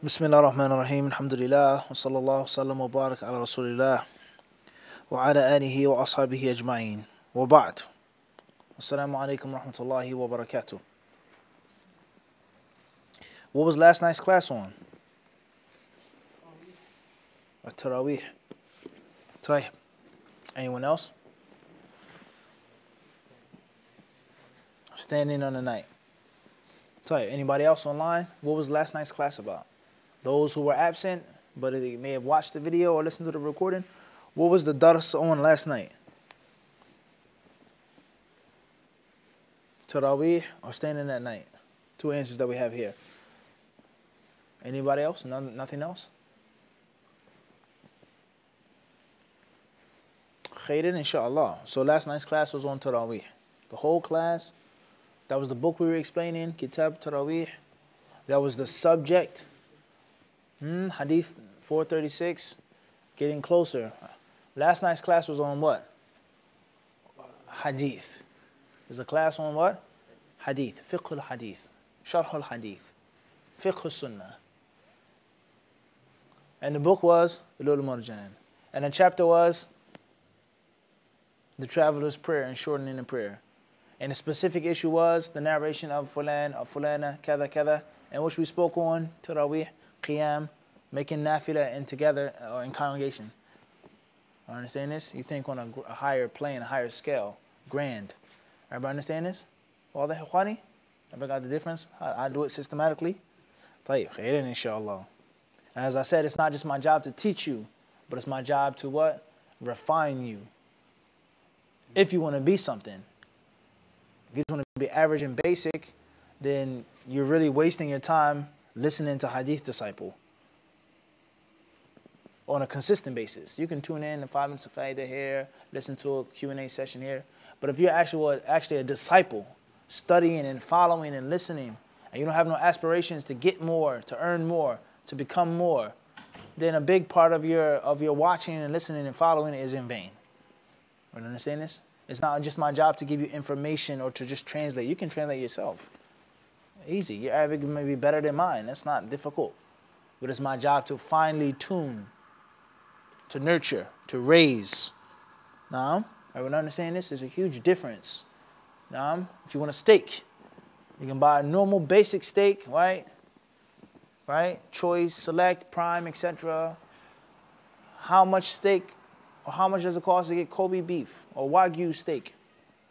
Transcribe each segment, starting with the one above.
بسم الله الرحمن الرحيم الحمد لله وصلى الله وسلم وبارك على رسول الله وعلى آله وأصحابه أجمعين وبعد السلام عليكم ورحمة الله وبركاته. What was last night's class on? At-Tarawih. طيب. Anyone else? Standing on the night. طيب. Anybody else online? What was last night's class about? Those who were absent, but they may have watched the video or listened to the recording, what was the dars on last night? Tarawih or standing at night? Two answers that we have here. Anybody else? Nothing else? Khairan, inshallah. So last night's class was on Tarawih. The whole class, that was the book we were explaining, Kitab Tarawih. That was the subject. Hadith 436, getting closer. Last night's class was on what? Hadith. There's a class on what? Hadith. Fiqh al-Hadith. Sharh al-Hadith. Fiqh al-Sunnah. And the book was wal-Marjan. And the chapter was the traveler's prayer and shortening the prayer. And the specific issue was the narration of fulan, of fulana, kada, kada, and which we spoke on, Tarawih, Qiyam, making nafila and together or in congregation. Understand this? You think on a higher plane, a higher scale, grand. Everybody understand this? All the Ikhwani? Everybody got the difference? I do it systematically. طيب, khairan inshallah. As I said, it's not just my job to teach you, but it's my job to what? Refine you. If you want to be something. If you just want to be average and basic, then you're really wasting your time listening to Hadith Disciple on a consistent basis. You can tune in the 5 minutes of Faidah here, listen to a Q&A session here. But if you're actually a disciple, studying and following and listening, and you don't have no aspirations to get more, to earn more, to become more, then a big part of your watching and listening and following is in vain. You understand this? It's not just my job to give you information or to just translate. You can translate yourself. Easy. Your Arabic may be better than mine. That's not difficult. But it's my job to finely tune, to nurture, to raise. Now, everyone understand this? There's a huge difference. Now, if you want a steak, you can buy a normal basic steak, right? Right? Choice, select, prime, etc. How much steak, or how much does it cost to get Kobe beef or Wagyu steak?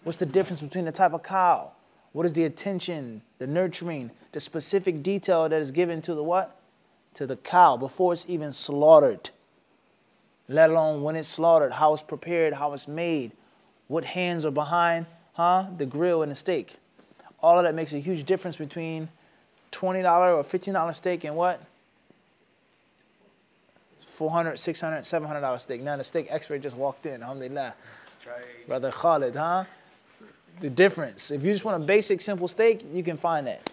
What's the difference between the type of cow? What is the attention, the nurturing, the specific detail that is given to the what? To the cow before it's even slaughtered. Let alone when it's slaughtered, how it's prepared, how it's made, what hands are behind, the grill and the steak. All of that makes a huge difference between $20 or $15 steak and what? $400, $600, $700 steak. Now the steak expert just walked in, alhamdulillah. Brother Khalid, The difference. If you just want a basic, simple steak, you can find that.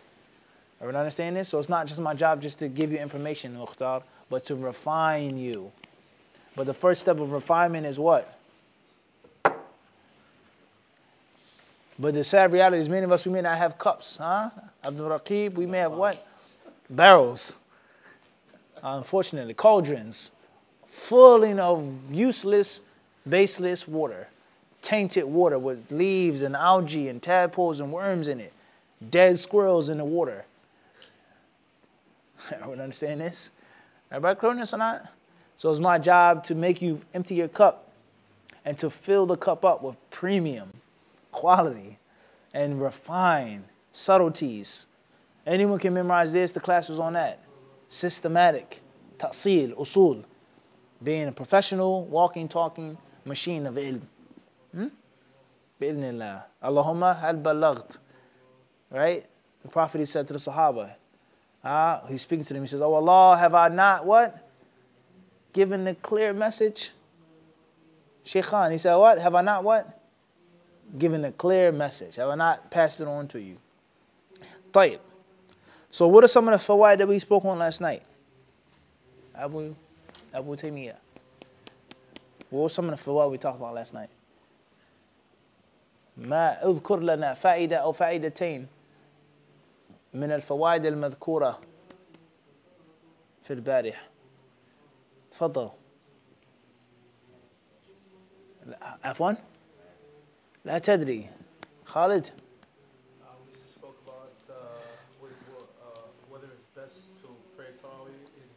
Everyone understand this? So it's not just my job just to give you information, Mukhtar, but to refine you. But the first step of refinement is what? But the sad reality is many of us, we may not have cups, Abdul Raqib, we may have what? Barrels. Unfortunately, cauldrons, full of useless, baseless water. Tainted water with leaves and algae and tadpoles and worms in it. Dead squirrels in the water. Everyone understand this? Everybody clear on this or not? So it's my job to make you empty your cup and to fill the cup up with premium, quality, and refined subtleties. Anyone can memorize this. The class was on that. Systematic, ta'sil, usul. Being a professional, walking, talking machine of ilm. Bi'idhnillah. Allahumma hal balaghd. Right? The Prophet, he said to the Sahaba, he's speaking to them, he says, oh Allah, have I not what? Given the clear message? Shaykh Khan, he said, what? Have I not what? Given a clear message. Have I not passed it on to you? طيب. So what are some of the fawaid that we spoke on last night? Abu Taymiyyah. What were some of the fawaid we talked about last night? ما اذكر لنا فائدة أو فائدتين من الفوائد المذكورة في البارحة. تفضل. عفوا لا تدري. خالد. We spoke about whether it's best to pray Tarawih in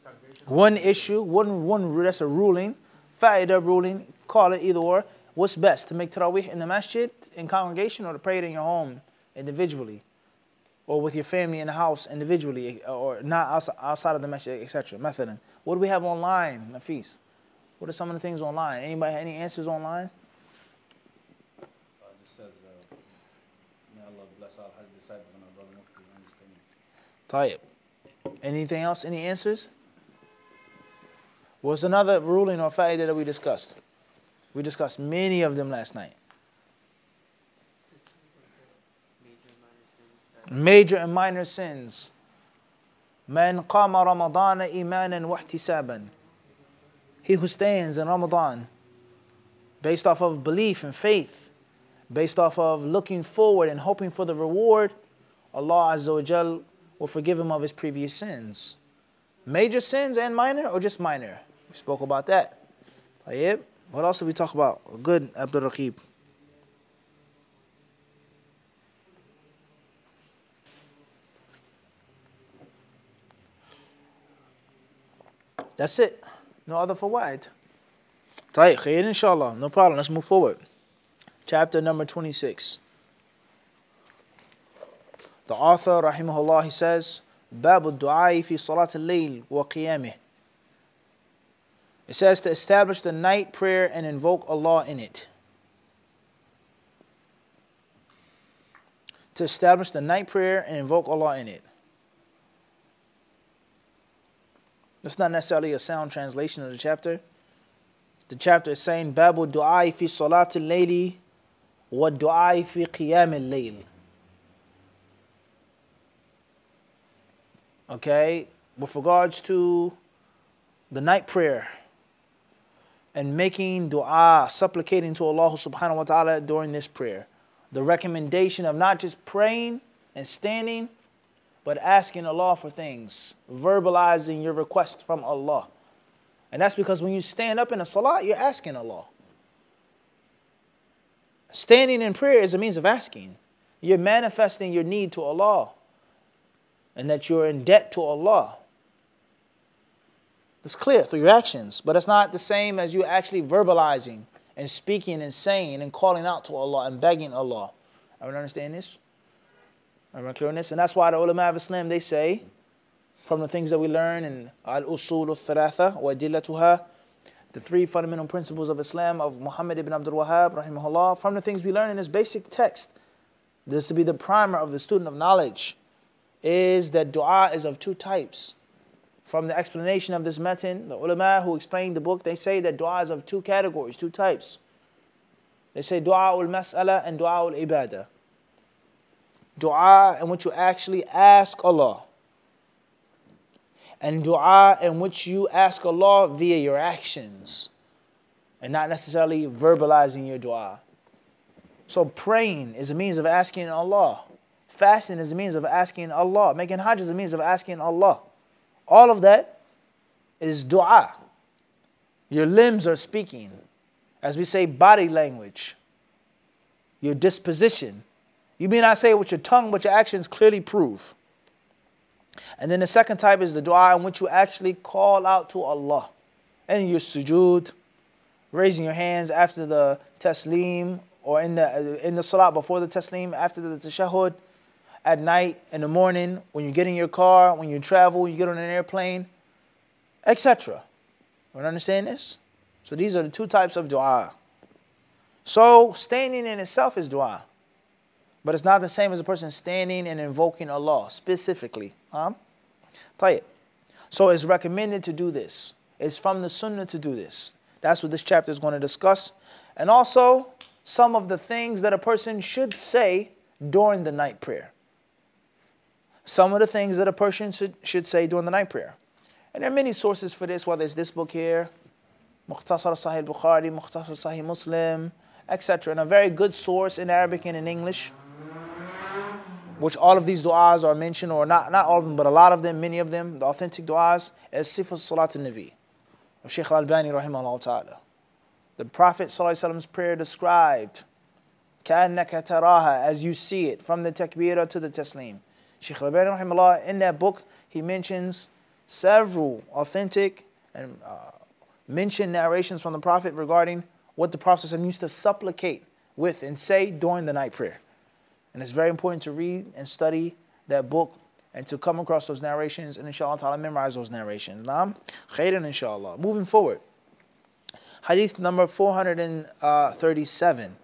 congregation. One issue, one that's a ruling, fa'idah ruling, call it either or. What's best, to make tarawih in the masjid, in congregation, or to pray it in your home individually? Or with your family in the house individually, or not outside of the masjid, etc. Mathalan. What do we have online, Nafis? What are some of the things online? Anybody have any answers online? It just says, may Allah bless all hadithdisciple and our brother Mufti understanding. Tayyib. Anything else? Any answers? What's another ruling or fa'idah that we discussed? We discussed many of them last night. Major and minor sins. Man qama Ramadana imanan wa ihtisaban. He who stands in Ramadan based off of belief and faith, based off of looking forward and hoping for the reward, Allah Azza wa Jal will forgive him of his previous sins. Major sins and minor, or just minor? We spoke about that. Tayyib. What else did we talk about? Good, Abdul Raqib. That's it. No other fawaid. Tayyib, khair inshallah. No problem. Let's move forward. Chapter number 26. The author, rahimahullah, he says, Babu du'ai fi salat al-layl wa qiyamih. It says to establish the night prayer and invoke Allah in it. To establish the night prayer and invoke Allah in it. That's not necessarily a sound translation of the chapter. The chapter is saying, Babu du'ai fi salat al-layli wa du'ai fi qiyam al-layl. Okay, with regards to the night prayer and making dua, supplicating to Allah subhanahu wa ta'ala during this prayer. The recommendation of not just praying and standing, but asking Allah for things, verbalizing your request from Allah. And that's because when you stand up in a salat, you're asking Allah. Standing in prayer is a means of asking. You're manifesting your need to Allah and that you're in debt to Allah. It's clear through your actions, but it's not the same as you actually verbalizing and speaking and saying and calling out to Allah and begging Allah. Everyone understand this? Everyone clear on this? And that's why the ulama of Islam, they say, from the things that we learn in al-usul al-thalatha wa adillatuha, the three fundamental principles of Islam of Muhammad ibn Abdul Wahhab, rahimahullah, from the things we learn in this basic text, this to be the primer of the student of knowledge, is that dua is of two types. From the explanation of this matan, the ulama who explained the book, they say that dua is of two categories, two types. They say dua ul-mas'ala and dua ul-ibadah. Dua in which you actually ask Allah. And dua in which you ask Allah via your actions. And not necessarily verbalizing your dua. So praying is a means of asking Allah. Fasting is a means of asking Allah. Making hajj is a means of asking Allah. All of that is dua. Your limbs are speaking. As we say, body language. Your disposition. You may not say it with your tongue, but your actions clearly prove. And then the second type is the dua in which you actually call out to Allah. And your sujood, raising your hands after the taslim, or in the salat before the taslim, after the tashahhud, at night, in the morning, when you get in your car, when you travel, you get on an airplane, etc. You understand this? So these are the two types of dua. So standing in itself is dua. But it's not the same as a person standing and invoking Allah specifically. Tayyib. So it's recommended to do this. It's from the sunnah to do this. That's what this chapter is going to discuss. And also some of the things that a person should say during the night prayer. Some of the things that a person should say during the night prayer. And there are many sources for this, whether it's this book here, Mukhtasar Sahih Bukhari, Mukhtasar Sahih Muslim, etc. And a very good source in Arabic and in English. which all of these du'as are mentioned, or not all of them, but a lot of them, many of them, the authentic du'as, is Sifat Salat al-Nabi of Shaykh al-Albani rahimahullah ta'ala. The Prophet ﷺ's prayer described, كَأَنَّكَ تَرَاهَا, as you see it, from the takbirah to the taslim. Shaykh al-Albani rahimahullah, in that book, he mentions several authentic and mentioned narrations from the Prophet regarding what the Prophet ﷺ used to supplicate with and say during the night prayer. And it's very important to read and study that book and to come across those narrations and inshallah ta'ala memorize those narrations. Naam, khairan inshallah. Moving forward. Hadith number 437.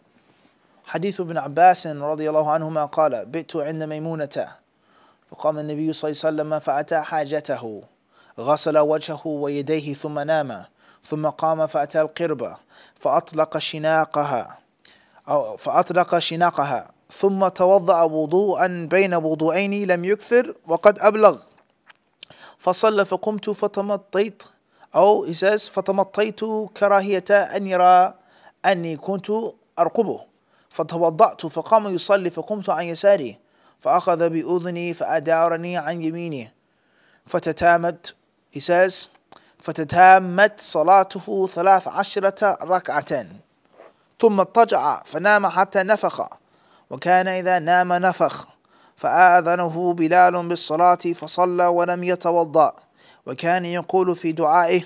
حديث ابن عباس رضي الله عنهما قال بئت عند ميمونة فقام النبي صلى الله عليه وسلم فأتى حاجته غسل وجهه ويديه ثم نام ثم قام فأتى القربة فأطلق شناقها ثم توضأ وضوءا بين وضوءين لم يكثر وقد أبلغ فصلى فقمت فتمطيت he says فتمطيت كراهية أن يرى أني كنت أرقبه فتوضأت فقام يصلي فقمت عن يساري فأخذ بأذني فأدارني عن يمينه he says فتتامت صلاته 13 ركعة ثم اضطجع فنام حتى نفخ وكان إذا نام نفخ فآذنه بلال بالصلاة فصلى ولم يتوضأ وكان يقول في دعائه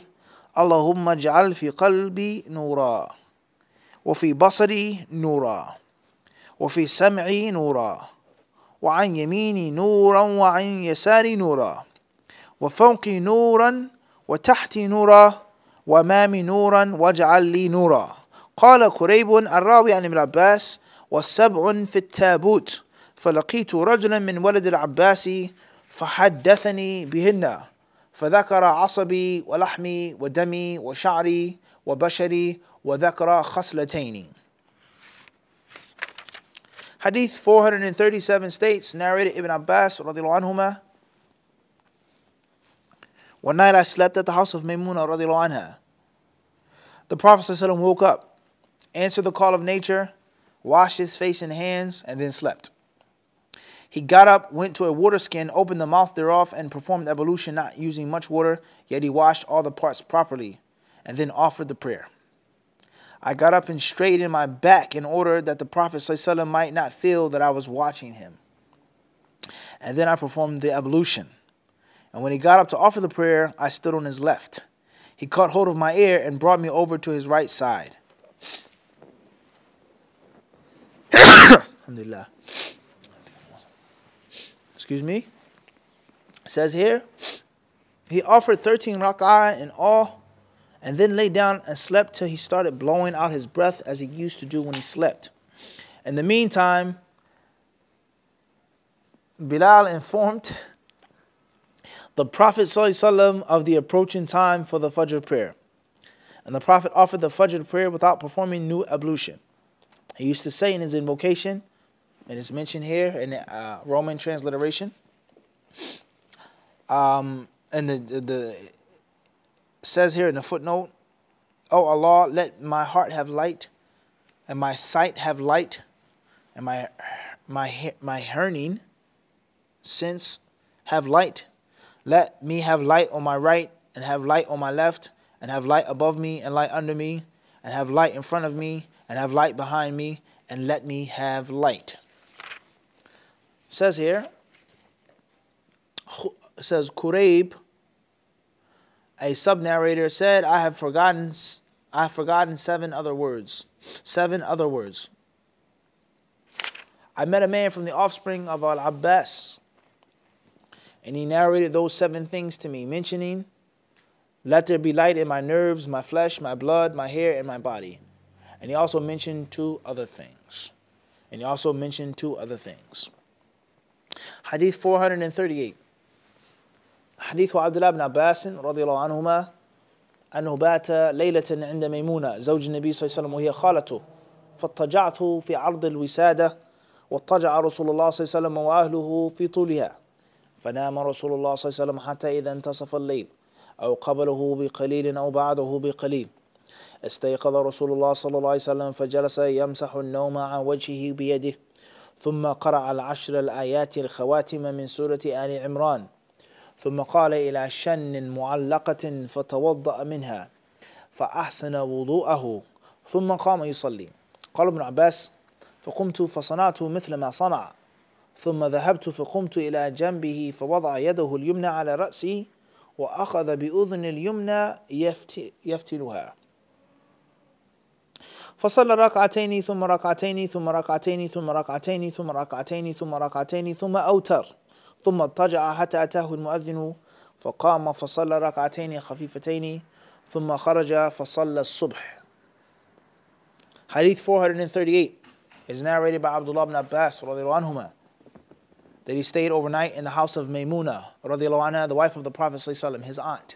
اللهم اجعل في قلبي نورا وفي بصري نورا وفي سمعي نورا وعن يميني نورا وعن يساري نورا وفوقي نورا وتحتي نورا وأمامي نورا واجعل لي نورا. قال كريب الراوي عن ابن عباس والسبع في التابوت فلقيت رجلا من ولد العباس فحدثني بهن فذكر عصبي ولحمي ودمي وشعري وبشري وذكر خصلتين. Hadith 437 states, narrated Ibn Abbas radiallahu anhuma, one night I slept at the house of Maymuna radiallahu anha. The Prophet ﷺ woke up, answered the call of nature, washed his face and hands, and then slept. He got up, went to a water skin, opened the mouth thereof, and performed ablution, not using much water, yet he washed all the parts properly, and then offered the prayer. I got up and straightened my back in order that the Prophet ﷺ might not feel that I was watching him. And then I performed the ablution. And when he got up to offer the prayer, I stood on his left. He caught hold of my ear and brought me over to his right side. Alhamdulillah. Excuse me. It says here, he offered 13 rak'ah in all, and then lay down and slept till he started blowing out his breath as he used to do when he slept. In the meantime, Bilal informed the Prophet ﷺ of the approaching time for the Fajr prayer. And the Prophet offered the Fajr prayer without performing new ablution. He used to say in his invocation, and it's mentioned here in the Roman transliteration, and the says here in the footnote, "O Allah, let my heart have light, and my sight have light, and my hearing sense have light. Let me have light on my right, and have light on my left, and have light above me, and light under me, and have light in front of me, and have light behind me, and let me have light." It says here, it says Kurayb, a sub-narrator, said, I have forgotten 7 other words. 7 other words. I met a man from the offspring of Al-Abbas, and he narrated those 7 things to me, mentioning, let there be light in my nerves, my flesh, my blood, my hair, and my body. And he also mentioned 2 other things. Hadith 438. حديث عبد الله بن عباس رضي الله عنهما أنه بات ليلة عند ميمونة زوج النبي صلى الله عليه وسلم وهي خالته فاضطجعت في عرض الوسادة واضطجع رسول الله صلى الله عليه وسلم وأهله في طولها فنام رسول الله صلى الله عليه وسلم حتى إذا انتصف الليل أو قبله بقليل أو بعده بقليل استيقظ رسول الله صلى الله عليه وسلم فجلس يمسح النوم عن وجهه بيده ثم قرأ العشر الآيات الخواتم من سورة آل عمران ثم قال إلى شن معلقة فتوضأ منها فأحسن وضوءه ثم قام يصلي. قال ابن عباس فقمت فصنعت مثل ما صنع ثم ذهبت فقمت إلى جنبه فوضع يده اليمنى على رأسي وأخذ بأذن اليمنى يفتلها فصلى ركعتين ثم ركعتين ثم ركعتين ثم ركعتين ثم ركعتين ثم ركعتين ثم أوتر ثم اضطجع حتى أتاه المؤذن فقام فصلى ركعتين خفيفتين ثم خرج فصلى الصبح. Hadith 438 is narrated by Abdullah ibn Abbas radiallahu anhuma that he stayed overnight in the house of Maymuna radiallahu anha, the wife of the Prophet sallallahu alaihi wasallam, his aunt.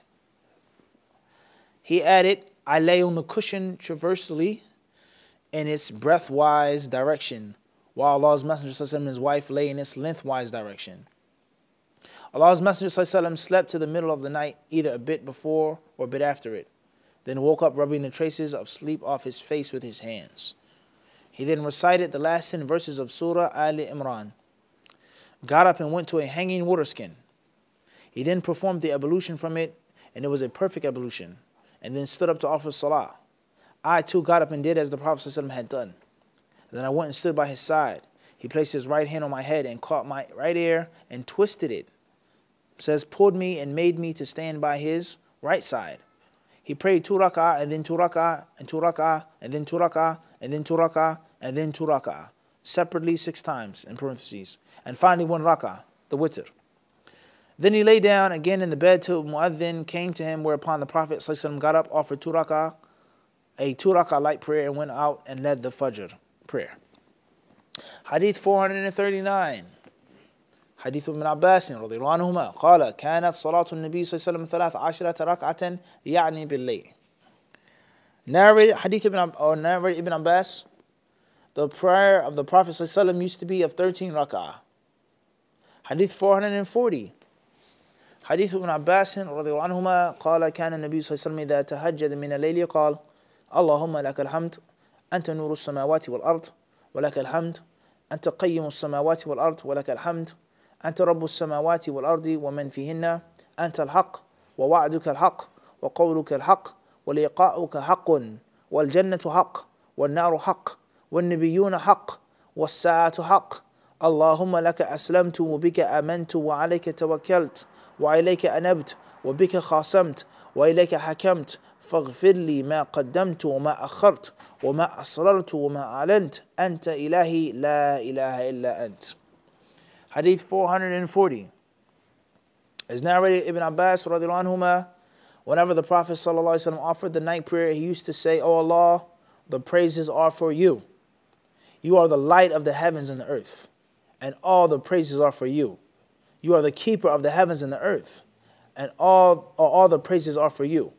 He added, I lay on the cushion transversely in its breadthwise direction, while Allah's Messenger sallallahu alaihi wasallam and his wife lay in its lengthwise direction. Allah's Messenger sallallahu alaihi wasallam slept to the middle of the night, either a bit before or a bit after it, then woke up rubbing the traces of sleep off his face with his hands. He then recited the last 10 verses of Surah Al Imran, got up and went to a hanging water skin. He then performed the ablution from it, and it was a perfect ablution, and then stood up to offer salah. I too got up and did as the Prophet ﷺ had done. Then I went and stood by his side. He placed his right hand on my head and caught my right ear and twisted it. Says, pulled me and made me to stand by his right side. He prayed 2 rak'ah and then 2 rak'ah and 2 rak'ah and then 2 rak'ah and then 2 rak'ah and then 2 rak'ah, separately 6 times in parentheses, and finally 1 rak'ah, the witr. Then he lay down again in the bed till Mu'adhin came to him, whereupon the Prophet ﷺ got up, offered 2 rak'ah, a 2 rak'ah light prayer, and went out and led the Fajr prayer. Hadith 439. حديث ابن عباس رضي الله عنهما قال كانت صلاة النبي صلى الله عليه وسلم 13 ركعة يعني بالليل. Narrated Ibn Abbas, the prayer of the Prophet صلى الله عليه وسلم used to be of 13 rak'ah. Hadith 440. حديث ابن عباس رضي الله عنهما قال كان النبي صلى الله عليه وسلم إذا تهجد من الليل قال اللهم لك الحمد أنت نور السماوات والأرض ولك الحمد أنت قيم السماوات والأرض ولك الحمد أنت رب السماوات والأرض ومن فيهن أنت الحق ووعدك الحق وقولك الحق ولقاؤك حق والجنة حق والنار حق والنبيون حق والساعة حق اللهم لك أسلمت وبك آمنت وعليك توكلت وإليك أنبت وبك خاصمت وإليك حكمت فاغفر لي ما قدمت وما أخرت وما أسررت وما أعلنت أنت إلهي لا إله إلا أنت. Hadith 440 is narrated Ibn Abbas radiallahu anhuma, whenever the Prophet sallallahu alaihi wasallam offered the night prayer, he used to say, O Allah, the praises are for you. You are the light of the heavens and the earth, and all the praises are for you. You are the keeper of the heavens and the earth, and all the praises are for you.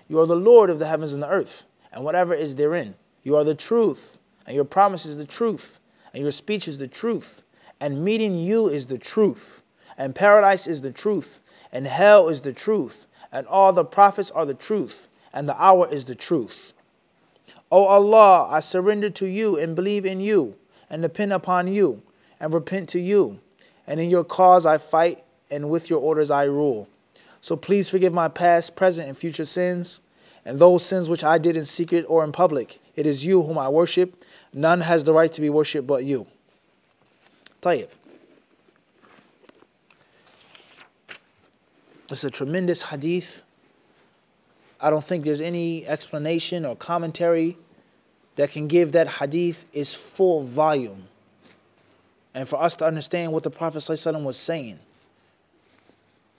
You are the Lord of the heavens and the earth, and whatever is therein. You are the truth, and your promise is the truth, and your speech is the truth. And meeting you is the truth, and paradise is the truth, and hell is the truth, and all the prophets are the truth, and the hour is the truth. O Allah, I surrender to you and believe in you, and depend upon you, and repent to you, and in your cause I fight, and with your orders I rule. So please forgive my past, present, and future sins, and those sins which I did in secret or in public. It is you whom I worship. None has the right to be worshipped but you. طيب. It's a tremendous hadith. I don't think there's any explanation or commentary that can give that hadith its full volume. And for us to understand what the Prophet ﷺ was saying,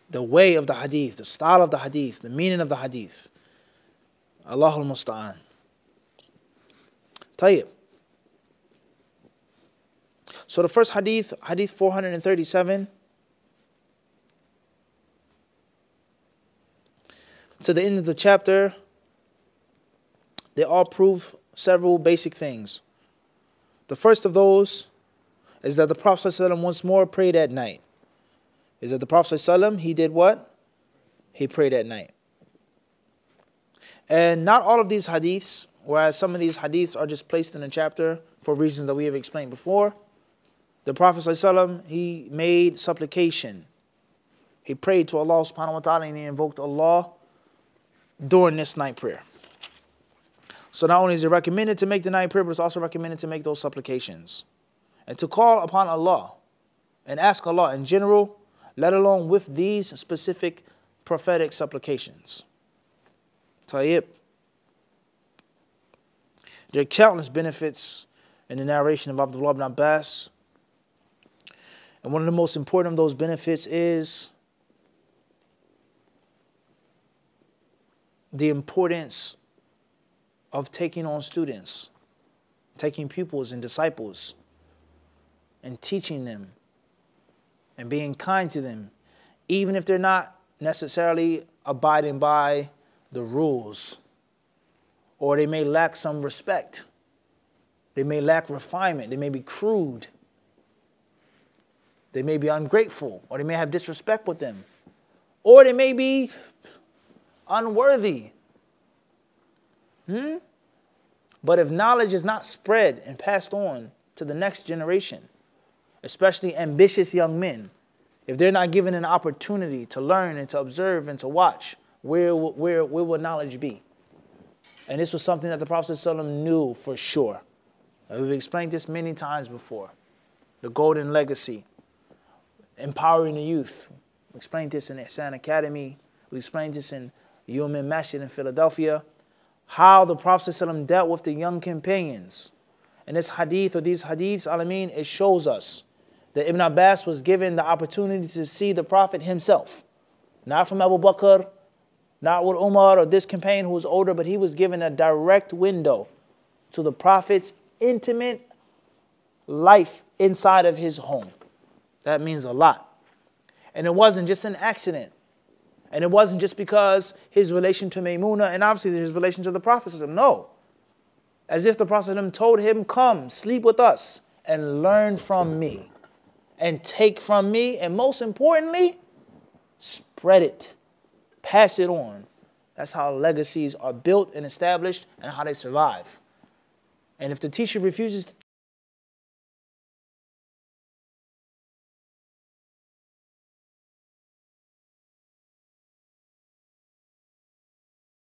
the way of the hadith, the style of the hadith, the meaning of the hadith. Allahul Musta'an. طيب. So the first hadith, hadith 437, to the end of the chapter, they all prove several basic things. The first of those is that the Prophet ﷺ once more prayed at night. Is that the Prophet ﷺ, he did what? He prayed at night. And not all of these hadiths, whereas some of these hadiths are just placed in a chapter for reasons that we have explained before, the Prophet ﷺ, he made supplication. He prayed to Allah subhanahu wa ta'ala and he invoked Allah during this night prayer. So not only is it recommended to make the night prayer, but it's also recommended to make those supplications. And to call upon Allah and ask Allah in general, let alone with these specific prophetic supplications. Tayyib. There are countless benefits in the narration of Abdullah ibn Abbas. And one of the most important of those benefits is the importance of taking on students, taking pupils and disciples, and teaching them, and being kind to them, even if they're not necessarily abiding by the rules, or they may lack some respect, they may lack refinement, they may be crude, they may be ungrateful, or they may have disrespect with them, or they may be unworthy. But if knowledge is not spread and passed on to the next generation, especially ambitious young men, if they're not given an opportunity to learn and to observe and to watch, where will knowledge be? And this was something that the Prophet ﷺ knew for sure. We've explained this many times before. The golden legacy, empowering the youth. We explained this in Ihsan Academy. We explained this in Yumin Masjid in Philadelphia. How the Prophet ﷺ dealt with the young companions. And this hadith, or these hadiths, it shows us that Ibn Abbas was given the opportunity to see the Prophet himself. Not from Abu Bakr, not with Umar or this companion who was older, but he was given a direct window to the Prophet's intimate life inside of his home. That means a lot. And it wasn't just an accident. And it wasn't just because his relation to Maymuna and obviously his relation to the Prophet. No. As if the Prophet told him, come, sleep with us and learn from me and take from me. And most importantly, spread it. Pass it on. That's how legacies are built and established and how they survive. And if the teacher refuses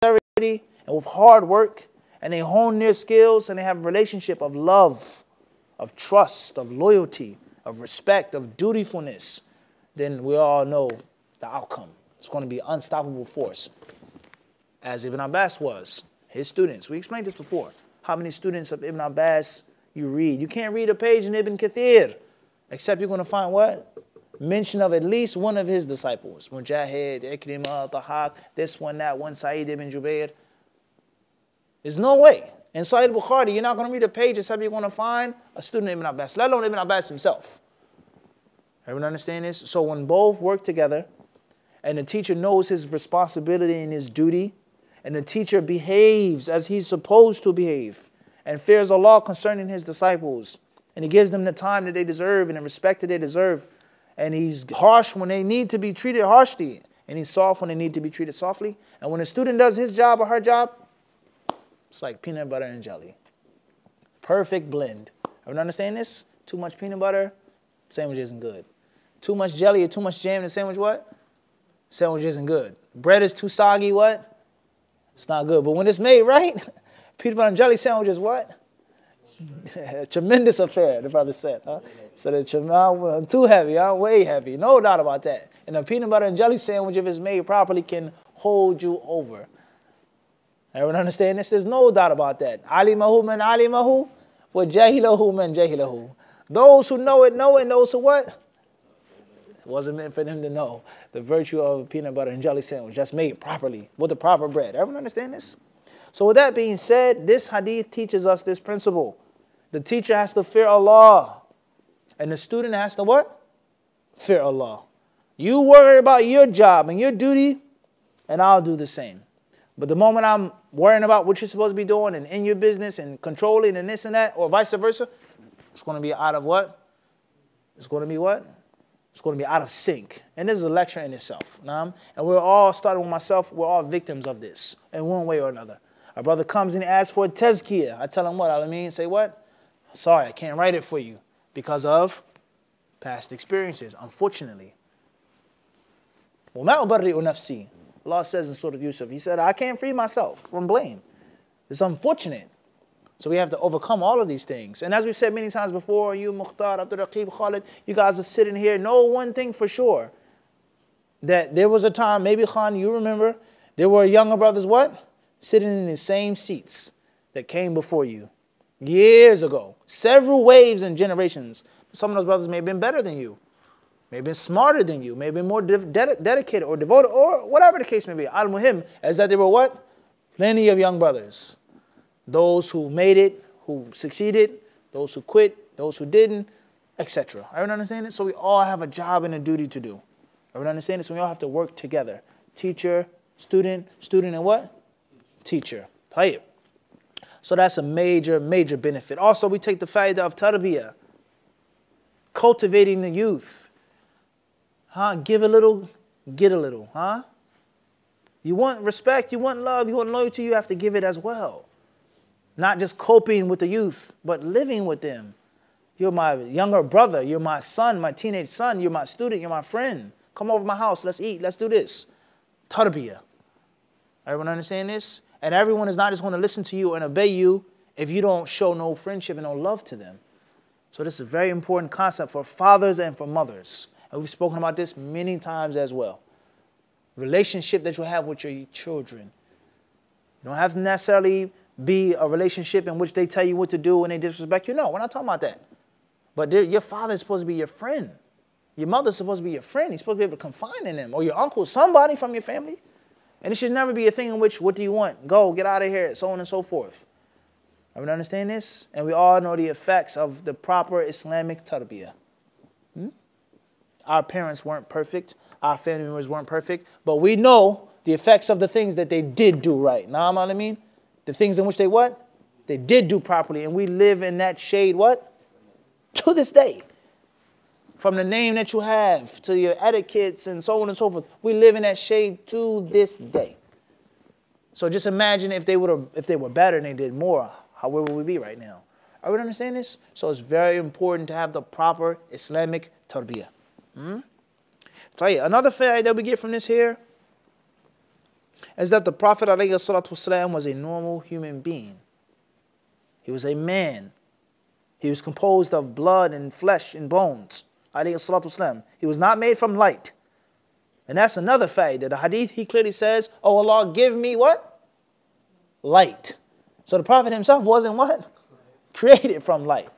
and with hard work, and they hone their skills, and they have a relationship of love, of trust, of loyalty, of respect, of dutifulness, then we all know the outcome. It's going to be an unstoppable force, as Ibn Abbas was, his students. We explained this before. How many students of Ibn Abbas you read? You can't read a page in Ibn Kathir, except you're going to find what? Mention of at least one of his disciples. Mujahid, Ikrimah, Tahaq, this one, that one, Sa'id ibn Jubair. There's no way. In Sahih Bukhari, you're not going to read a page except you're going to find a student of Ibn Abbas, let alone Ibn Abbas himself. Everyone understand this? So when both work together, and the teacher knows his responsibility and his duty, and the teacher behaves as he's supposed to behave, and fears Allah concerning his disciples, and he gives them the time that they deserve and the respect that they deserve, and he's harsh when they need to be treated harshly, and he's soft when they need to be treated softly, and when a student does his job or her job, it's like peanut butter and jelly. Perfect blend. Everyone understand this? Too much peanut butter, sandwich isn't good. Too much jelly or too much jam in the sandwich, what? Sandwich isn't good. Bread is too soggy, what? It's not good. But when it's made right, peanut butter and jelly sandwich is what? Tremendous affair, the brother said. Huh? So I'm too heavy, I'm way heavy. No doubt about that. And a peanut butter and jelly sandwich, if it's made properly, can hold you over. Everyone understand this? There's no doubt about that. Alimahu man alimahu, wa jahilahu man jahilahu. Those who know it, and those who what? It wasn't meant for them to know the virtue of a peanut butter and jelly sandwich that's made properly with the proper bread. Everyone understand this? So with that being said, this hadith teaches us this principle. The teacher has to fear Allah. And the student has to what? Fear Allah. You worry about your job and your duty, and I'll do the same. But the moment I'm worrying about what you're supposed to be doing and in your business and controlling and this and that, or vice versa, it's going to be out of what? It's going to be what? It's going to be out of sync. And this is a lecture in itself. And we're all, starting with myself, we're all victims of this in one way or another. A brother comes in and asks for a tazkiyah. I tell him what? Say what? Sorry, I can't write it for you because of Past experiences, unfortunately. وَمَا أُبَرِّئُ نَفْسِي. Allah says in Surah Yusuf, He said, I can't free myself from blame. It's unfortunate. So we have to overcome all of these things. And as we've said many times before, you, Mukhtar, Abdul Raqib, Khalid, you guys are sitting here, know one thing for sure. That there was a time, maybe Khan, you remember, there were younger brothers, what? Sitting in the same seats that came before you. Years ago. Several waves and generations. Some of those brothers may have been better than you. May have been smarter than you. May have been more dedicated or devoted or whatever the case may be. Al-Muhim is that there were what? Plenty of young brothers. Those who made it, who succeeded, those who quit, those who didn't, etc. Everyone understand it? So we all have a job and a duty to do. Everyone understand it? So we all have to work together. Teacher, student, student and what? Teacher. Tayyib. So that's a major, major benefit. Also, we take the faida of tarbiyah. Cultivating the youth. Give a little, get a little. You want respect, you want love, you want loyalty, you have to give it as well. Not just coping with the youth, but living with them. You're my younger brother, you're my son, my teenage son, you're my student, you're my friend. Come over to my house, let's eat, let's do this. Tarbiyah. Everyone understand this? And everyone is not just going to listen to you and obey you if you don't show no friendship and no love to them. So this is a very important concept for fathers and for mothers. And we've spoken about this many times as well. Relationship that you have with your children. You don't have to necessarily be a relationship in which they tell you what to do and they disrespect you. No, we're not talking about that. But your father is supposed to be your friend. Your mother is supposed to be your friend. He's supposed to be able to confide in them. Or your uncle, somebody from your family. And it should never be a thing in which, what do you want? Go, get out of here, so on and so forth. Everyone understand this? And we all know the effects of the proper Islamic tarbiyah. Our parents weren't perfect. Our family members weren't perfect. But we know the effects of the things that they did do right. Know what I mean? The things in which they what? They did do properly. And we live in that shade what? To this day. From the name that you have to your etiquettes and so on and so forth. We live in that shade to this day. So just imagine if they were better and they did more, where would we be right now? Are we understand this? So it's very important to have the proper Islamic tarbiyah. Another fact that we get from this here is that the Prophet ﷺ was a normal human being. He was a man. He was composed of blood and flesh and bones. ﷺ. He was not made from light. And that's another fact that the hadith, he clearly says, oh Allah, give me what? Light. So the Prophet himself wasn't what? Created from light.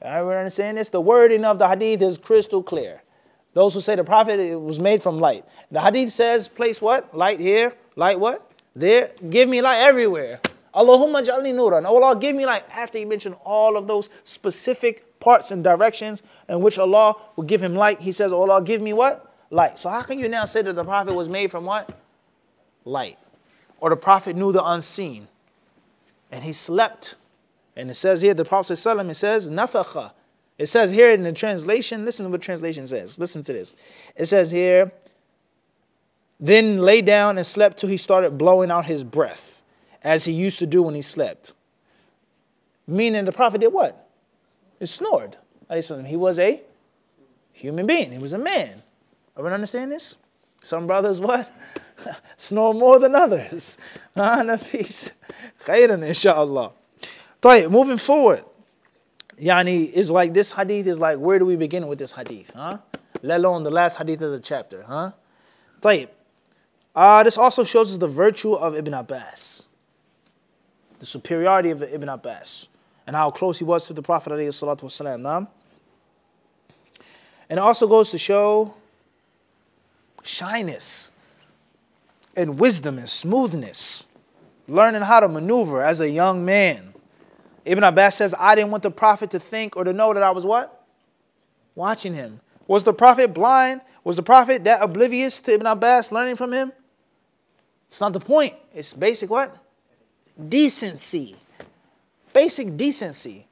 Everyone understand this? The wording of the hadith is crystal clear. Those who say the Prophet was made from light. The hadith says, place what? Light here. Light what? There. Give me light everywhere. Allahumma ja'alni nuran. Oh Allah, give me light. After he mentioned all of those specific parts and directions in which Allah will give him light, he says, oh Allah, give me what? Light. So how can you now say that the Prophet was made from what? Light. Or the Prophet knew the unseen. And he slept. And it says here, the Prophet ﷺ, it says, nafakha. It says here in the translation, listen to what the translation says. Listen to this. It says here, then lay down and slept till he started blowing out his breath, as he used to do when he slept. Meaning the Prophet did what? He snored. He was a human being. He was a man. Everyone understand this? Some brothers what? Snore more than others. Nafis. Khairan, inshaAllah. Moving forward. Yani, is like this hadith is like, where do we begin with this hadith? Let alone the last hadith of the chapter. This also shows us the virtue of Ibn Abbas. The superiority of Ibn Abbas. And how close he was to the Prophet ﷺ. And it also goes to show shyness and wisdom and smoothness. Learning how to maneuver as a young man. Ibn Abbas says, I didn't want the Prophet to think or to know that I was what? Watching him. Was the Prophet blind? Was the Prophet that oblivious to Ibn Abbas learning from him? It's not the point. It's basic what? Decency. Basic decency.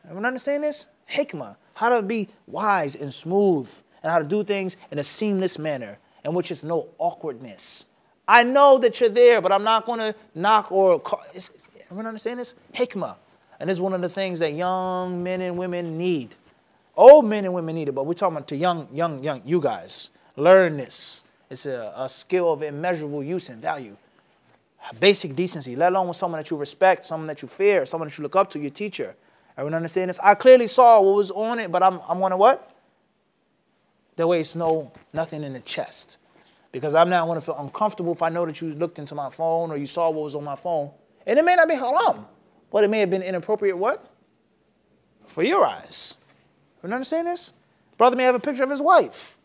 Everyone understand this? Hikmah. How to be wise and smooth and how to do things in a seamless manner in which is no awkwardness. I know that you're there, but I'm not going to knock or call. Everyone understand this? Hikmah. And this is one of the things that young men and women need. Old men and women need it, but we're talking to young, you guys. Learn this. It's a skill of immeasurable use and value. Basic decency, let alone with someone that you respect, someone that you fear, someone that you look up to, your teacher. Everyone understand this? I clearly saw what was on it, but I'm going to what? That way it's nothing in the chest. Because I'm not going to feel uncomfortable if I know that you looked into my phone or you saw what was on my phone. And it may not be haram, but it may have been inappropriate what? For your eyes. Everyone understand this? Brother may have a picture of his wife.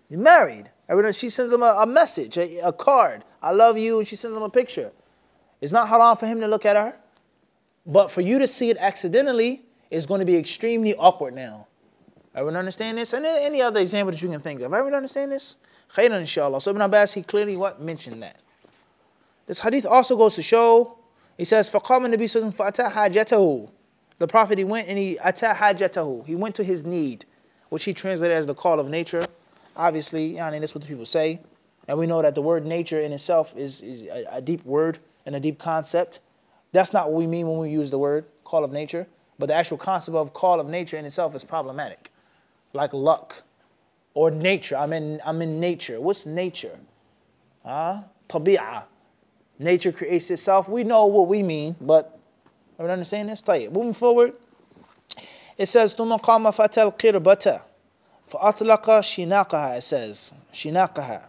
He's married. She sends him a message, a card. I love you, and she sends him a picture. It's not haram for him to look at her. But for you to see it accidentally is going to be extremely awkward now. Everyone understand this? And any other example that you can think of. Everyone understand this? Khairan, inshallah. So Ibn Abbas, he clearly what? Mentioned that. This hadith also goes to show, he says, فَقَامَ النَّبِيُّ صَلَّى اللَّهُ عَلَيْهِ وَسَلَّمَ فَأَتَى حَاجَتَهُ. The Prophet, he went and he أَتَى حَاجَتَهُ. He went to his need, which he translated as the call of nature. Obviously, that's what the people say. And we know that the word nature in itself is a deep word and a deep concept. That's not what we mean when we use the word call of nature. But the actual concept of call of nature in itself is problematic. Like luck or nature. I'm in nature. What's nature? Tabi'ah. Nature creates itself. We know what we mean, but I don't understand this. Moving forward, it says, ثُمَّ قَامَ فَأَتَى الْقِرْبَةَ فَأَطْلَقَ شِنَاقَهَا. It says, شِنَاقَهَا.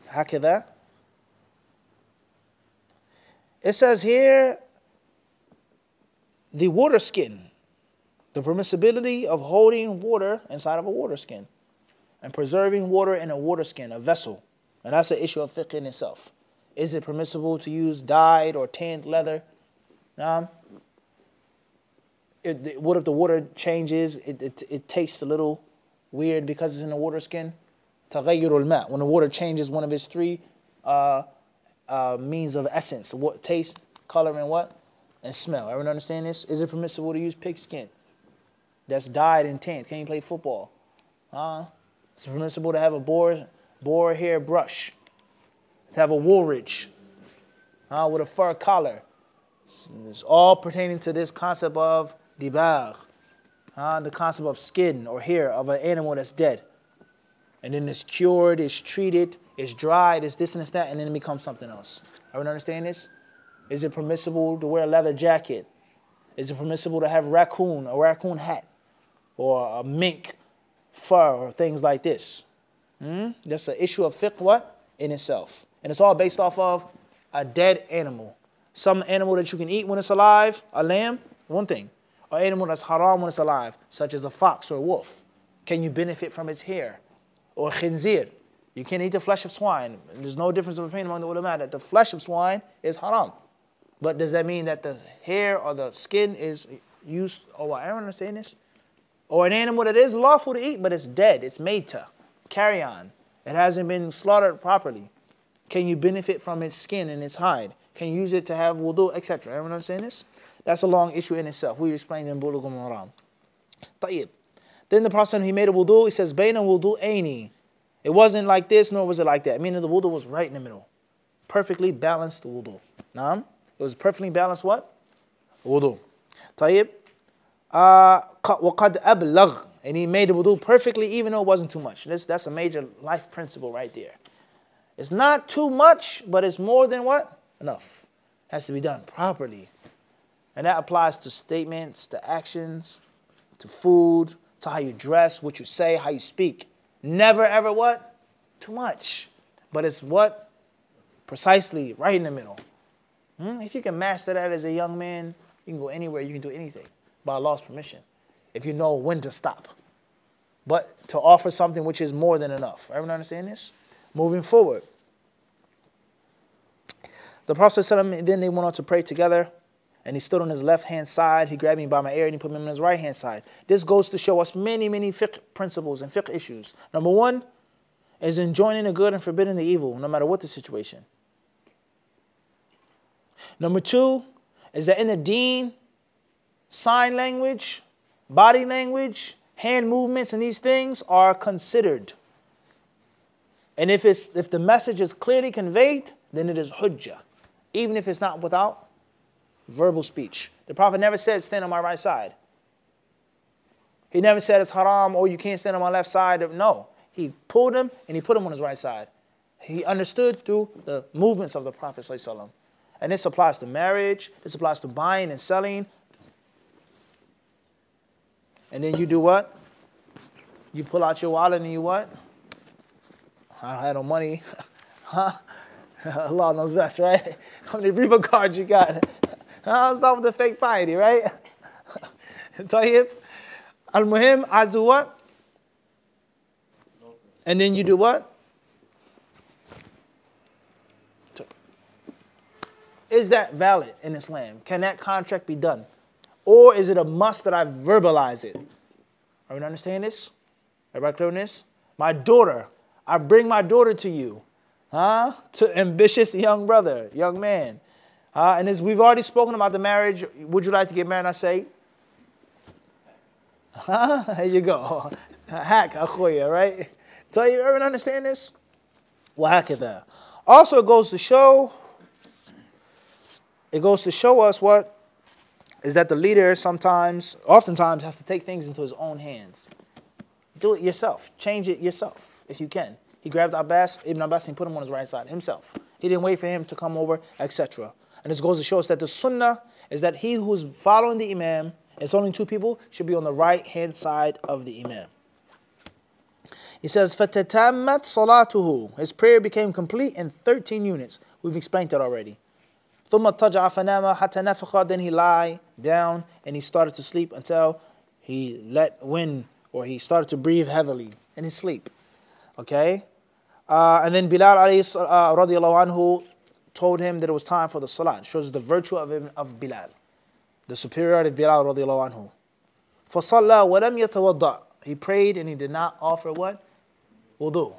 هكذا. It says here, the water skin, the permissibility of holding water inside of a water skin and preserving water in a water skin, a vessel. And that's an issue of fiqh in itself. Is it permissible to use dyed or tanned leather? What if the water changes? It tastes a little weird because it's in the water skin. تغير الماء. When the water changes one of its three means of essence. What? Taste, color, and what? And smell. Everyone understand this? Is it permissible to use pig skin that's dyed and tanned? Can you play football? It's permissible to have a boar hair brush. To have a Woolridge with a fur collar. It's all pertaining to this concept of dibagh. The concept of skin or hair of an animal that's dead. And then it's cured, it's treated, it's dried, it's this and it's that, and then it becomes something else. Everyone understand this? Is it permissible to wear a leather jacket? Is it permissible to have a raccoon hat? Or a mink fur or things like this? That's an issue of fiqh what? In itself. And it's all based off of a dead animal. Some animal that you can eat when it's alive, a lamb, one thing. Or animal that's haram when it's alive, such as a fox or a wolf. Can you benefit from its hair? Or khinzir. You can't eat the flesh of swine. There's no difference of opinion among the ulama that the flesh of swine is haram. But does that mean that the hair or the skin is used? Oh, I don't understand this. Or an animal that is lawful to eat, but it's dead. It's made to carry on. It hasn't been slaughtered properly. Can you benefit from its skin and its hide? Can you use it to have wudu, etc.? Everyone understand this? That's a long issue in itself. We explained in Bulugh al-Maram. Tayyib. Then the Prophet, he made a wudu. He says, Bayna wudu'aini. It wasn't like this, nor was it like that. Meaning the wudu was right in the middle. Perfectly balanced wudu. Naam? It was perfectly balanced what? Wudu. Tayyib. وَقَدْ أَبْلَغْ. And he made the wudu perfectly, even though it wasn't too much. That's a major life principle right there. It's not too much, but it's more than what? Enough. It has to be done properly. And that applies to statements, to actions, to food, to how you dress, what you say, how you speak. Never ever what? Too much. But it's what? Precisely right in the middle. If you can master that as a young man, you can go anywhere, you can do anything by Allah's permission. If you know when to stop. But to offer something which is more than enough. Everyone understand this? Moving forward. The Prophet ﷺ, then they went on to pray together. And he stood on his left-hand side. He grabbed me by my ear and he put me on his right-hand side. This goes to show us many, many fiqh principles and fiqh issues. Number one is enjoining the good and forbidding the evil, no matter what the situation. Number two is that in the deen, sign language, body language, hand movements, and these things are considered. And if the message is clearly conveyed, then it is hujjah, even if it's not without verbal speech. The Prophet never said, stand on my right side. He never said it's haram or you can't stand on my left side. No. He pulled him and he put him on his right side. He understood through the movements of the Prophet ﷺ. And this applies to marriage. This applies to buying and selling. And then you do what? You pull out your wallet and you what? I don't have no money. Huh? Allah knows best, right? How many Reba cards you got? I'll start with the fake piety, right? Tayyib. Al-Muhim, I do what? And then you do what? Is that valid in Islam? Can that contract be done? Or is it a must that I verbalize it? Are we understanding this? Everybody clear on this? My daughter, I bring my daughter to you. To ambitious young brother, young man. And as we've already spoken about the marriage, would you like to get married? I say, there you go. Hack, akhoya, right? Tell you, everyone understand this? Wahakadha. Also, it goes to show us what is that the leader oftentimes has to take things into his own hands. Do it yourself. Change it yourself if you can. He grabbed Ibn Abbas and put him on his right side himself. He didn't wait for him to come over, etc. And this goes to show us that the sunnah is that he who's following the imam, it's only two people, should be on the right-hand side of the imam. He says, فَتَتَمَّتْ صَلَاتُهُ. His prayer became complete in 13 units. We've explained that already. ثُمَّ اتَّجَعَ فَنَامَ حَتَّى نَفَخَ. Then he lay down and he started to sleep until he let wind, or he started to breathe heavily in his sleep. Okay? And then Bilal radiallahu anhu told him that it was time for the salah. It shows the virtue of Bilal, the superiority of Bilal radiallahu anhu. فَصَلَّى وَلَمْ يَتَوَضَّأ. He prayed and he did not offer what? Wudu.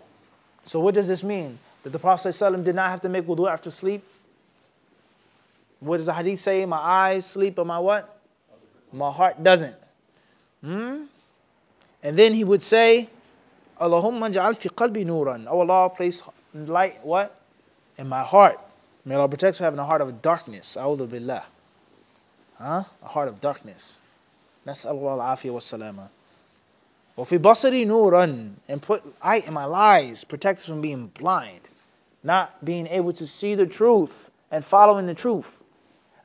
So what does this mean? That the Prophet ﷺ did not have to make wudu after sleep? What does the hadith say? My eyes sleep, but my what? My heart doesn't. And then he would say, Allahumma ja'al fi qalbi nuran. Oh Allah, place light, what? In my heart. May Allah protect us from having a heart of darkness. A'udhu billah. A heart of darkness. Nas'alullah al-afiyah wa salama. Wa fi basari nuran. And put light in my lies. Protect us from being blind. Not being able to see the truth and following the truth.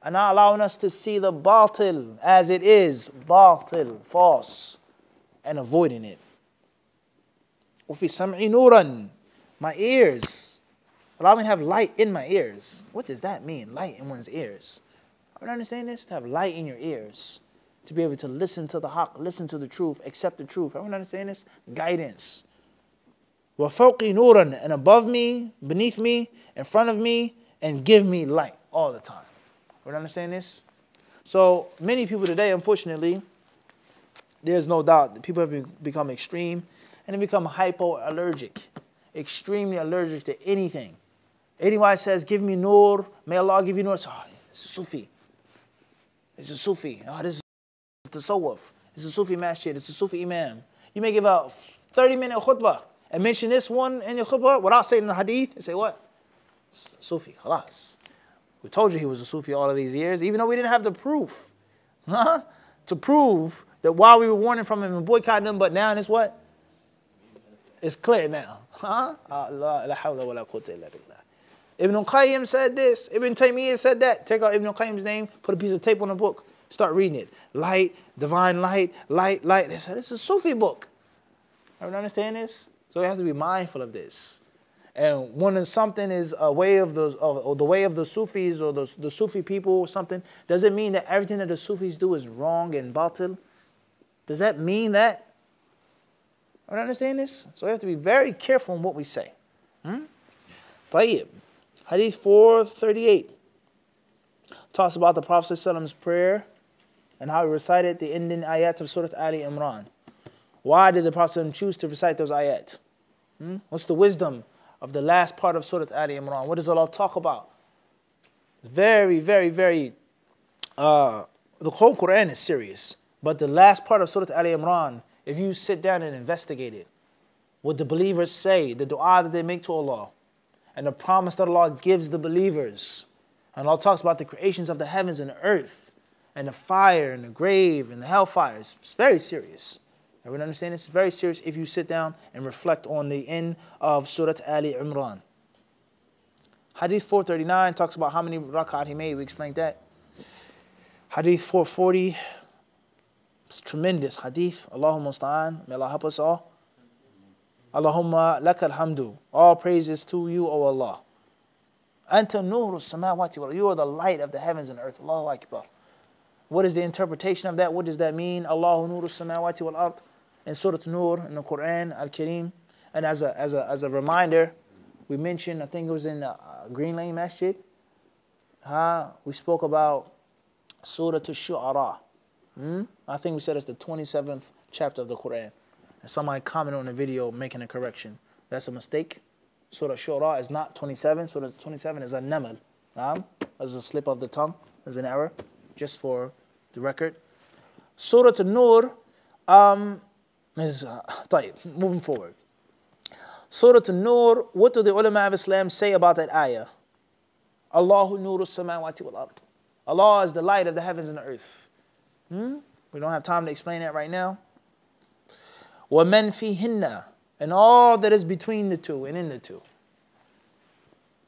And not allowing us to see the batil as it is. Batil, false. And avoiding it. وَفِي سَمْعِ نُورًا. My ears. Allow me to have light in my ears. What does that mean? Light in one's ears. I don't understand this. To have light in your ears. To be able to listen to the haqq, listen to the truth, accept the truth. I don't understand this. Guidance. وَفَوْقِ نُورًا. And above me, beneath me, in front of me, and give me light all the time. I don't understand this. So many people today, unfortunately, there's no doubt that people have become extreme. And they become hypoallergic, extremely allergic to anything. Anybody says, give me nur, may Allah give you nur. It's a Sufi. It's a Sufi. This is the Sawaf. It's a Sufi masjid. It's a Sufi imam. You may give a 30-minute khutbah and mention this one in your khutbah without saying the hadith and say what? Sufi, khalas. We told you he was a Sufi all of these years, even though we didn't have the proof. To prove that while we were warning from him and boycotting him, but now it's what? It's clear now. Ibn Qayyim said this. Ibn Taymiyyah said that. Take out Ibn Qayyim's name, put a piece of tape on the book, start reading it. Light, divine light, light, light. They said, this is a Sufi book. Everyone understand this? So we have to be mindful of this. And when something is a way of the way of the Sufis or the Sufi people or something, does it mean that everything that the Sufis do is wrong and batil? Does that mean that? I don't understand this. So we have to be very careful in what we say. Tayyib. Hadith 438 talks about the Prophet ﷺ's prayer and how he recited the ending ayat of Surah Ali Imran. Why did the Prophet ﷺ choose to recite those ayat? What's the wisdom of the last part of Surah Ali Imran? What does Allah talk about? Very, very, very, the whole Quran is serious. But the last part of Surah Ali Imran, if you sit down and investigate it, what the believers say, the dua that they make to Allah, and the promise that Allah gives the believers. And Allah talks about the creations of the heavens and the earth, and the fire, and the grave, and the hellfire. It's very serious. Everyone understand this? It's very serious if you sit down and reflect on the end of Surah Ali Imran. Hadith 439 talks about how many rak'at he made. We explained that. Hadith 440, it's tremendous hadith. Allahumma musta'an. May Allah help us all. Allahumma lakal hamdu. All praises to you, O Allah. Anta nuru samawati wal. You are the light of the heavens and earth. Allahu Akbar. What is the interpretation of that? What does that mean? Allahu nuru samawati wal ard. In Surah Nur, in the Quran, Al-Kareem. And as a reminder, we mentioned, I think it was in the Green Lane Masjid. We spoke about Surah Ash-Shu'ara. I think we said it's the 27th chapter of the Quran. And somebody commented on the video making a correction. That's a mistake. Surah Ash-Shu'ara is not 27. Surah 27 is a Namal. There's a slip of the tongue. There's an error, just for the record. Surah An-Nur is, moving forward. Surah An-Nur, what do the ulama of Islam say about that ayah? Allahu nuru samawati wal ard. Allah is the light of the heavens and the earth. We don't have time to explain that right now. وَمَنْ فِيهِنَّ, and all that is between the two and in the two.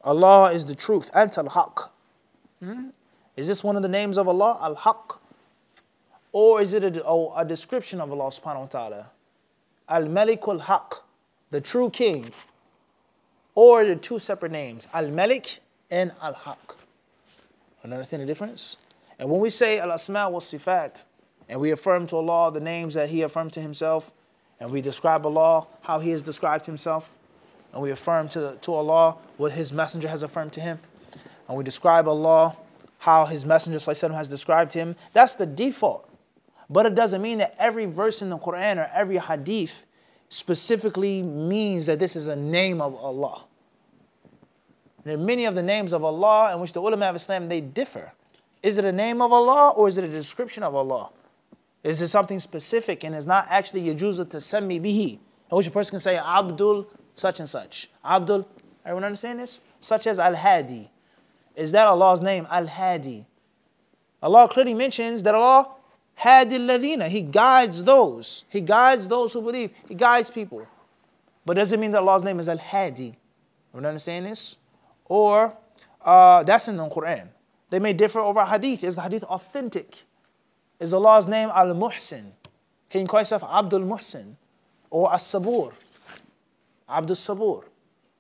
Allah is the truth. Anta al-haq. Is this one of the names of Allah? Al-haq. Or is it a description of Allah subhanahu wa ta'ala? Al-Malik al-Haq, the true king. Or the two separate names, Al-Malik and Al-Haq. Understand the difference? And when we say Al-Asma wa Sifat, and we affirm to Allah the names that He affirmed to Himself, and we describe Allah how He has described Himself, and we affirm to Allah what His Messenger has affirmed to Him, and we describe Allah how His Messenger ﷺ has described Him, that's the default. But it doesn't mean that every verse in the Quran or every hadith specifically means that this is a name of Allah. There are many of the names of Allah in which the ulama of Islam, they differ. Is it a name of Allah or is it a description of Allah? Is it something specific and is not actually yajuzu tasammi bihi, in which a person can say Abdul such and such. Abdul, everyone understand this? Such as Al-Hadi. Is that Allah's name? Al-Hadi. Allah clearly mentions that Allah Hadi al-ladhina. He guides those. He guides those who believe. He guides people. But does it mean that Allah's name is Al-Hadi? Everyone understand this? Or that's in the Quran. They may differ over hadith. Is the hadith authentic? Is Allah's name Al-Muhsin? Can you call yourself Abdul Muhsin? Or As-Sabur? Abdul Sabur.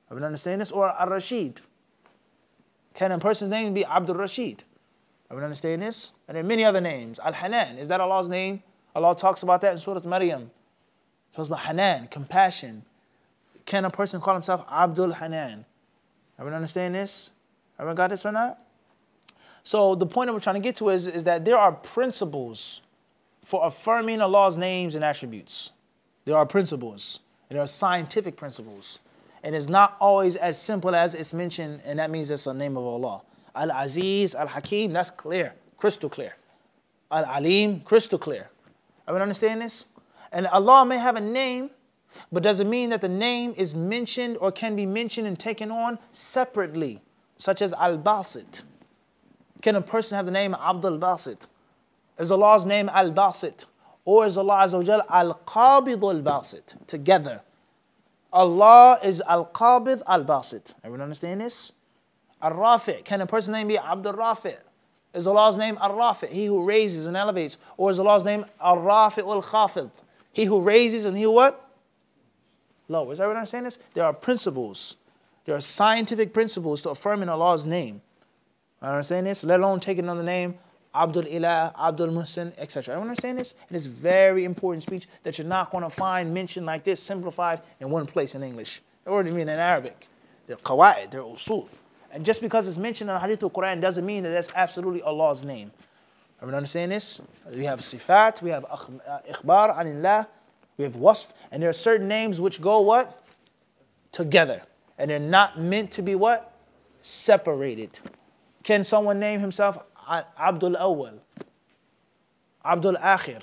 Everyone understand this? Or Ar-Rashid? Can a person's name be Abdul Rashid? Everyone understand this? And there are many other names. Al-Hanan, is that Allah's name? Allah talks about that in Surah Maryam. It talks about Hanan, compassion. Can a person call himself Abdul Hanan? Everyone understand this? Everyone got this or not? So the point that we're trying to get to is that there are principles for affirming Allah's names and attributes. There are principles. And there are scientific principles. And it's not always as simple as it's mentioned, and that means it's the name of Allah. Al-Aziz, Al-Hakim, that's clear, crystal clear. Al-Alim, crystal clear. Everyone understand this? And Allah may have a name, but does it mean that the name is mentioned or can be mentioned and taken on separately, such as Al-Basit? Can a person have the name Abdul Basit? Is Allah's name Al-Basit? Or is Allah Azza wa Jal Al-Qabid Al-Basit? Together. Allah is Al-Qabid Al-Basit. Everyone understand this? Al-Rafi'. Can a person's name be Abdul Rafi'? Is Allah's name Al-Rafi'? He who raises and elevates. Or is Allah's name Al-Rafi' Al-Khafid? He who raises and he who what? Lowers. Everyone understand this? There are principles. There are scientific principles to affirming Allah's name. I understand this? Let alone taking on the name Abdul Ilah, Abdul Muhsin, etc. Everyone understand this? It is very important speech that you're not going to find mentioned like this, simplified in one place in English. Or even in Arabic. They're qawa'id, they're usul. And just because it's mentioned in the Hadith of the Quran doesn't mean that that's absolutely Allah's name. Everyone understand this? We have sifat, we have ikhbar anillah, we have wasf, and there are certain names which go what? Together. And they're not meant to be what? Separated. Can someone name himself Abdul Awwal? Abdul Akhir?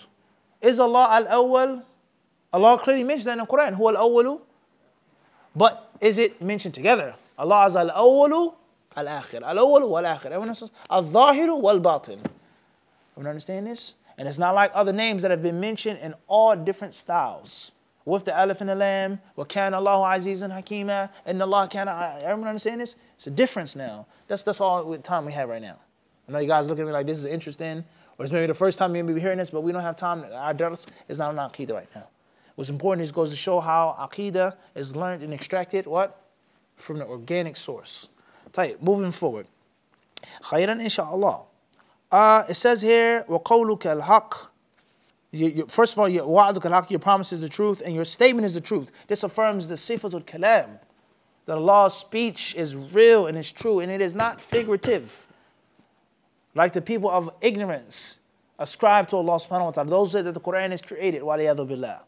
Is Allah Al-Awwal? Allah clearly mentions that in the Quran. Huwa Al-Awwalu? But is it mentioned together? Allah is Al-Awwalu, Al-Akhir. Al-Awwalu wal-Akhir. Everyone understands? Al-Zahiru wal-Batin. Everyone understand this? And it's not like other names that have been mentioned in all different styles. With the alif and the lam, wa kana Allahu azizan hakima, and Allah kana, everyone understand this? It's a difference now. That's all the time we have right now. I know you guys look at me like this is interesting, or it's maybe the first time you may be hearing this, but we don't have time. Our dars is not on Aqidah right now. What's important is it goes to show how Aqidah is learned and extracted, what? From the organic source. Moving forward. Khayran inshaAllah. It says here, وَقَوْلُكَ الْحَقِّ. First of all, وَعْدُكَ الْحَقِّ, your promise is the truth, and your statement is the truth. This affirms the sifatul kalam, that Allah's speech is real and it's true, and it is not figurative. Like the people of ignorance ascribe to Allah subhanahu wa ta'ala. Those who say that the Quran is created, وَلِيَذُ بِاللَّهِ.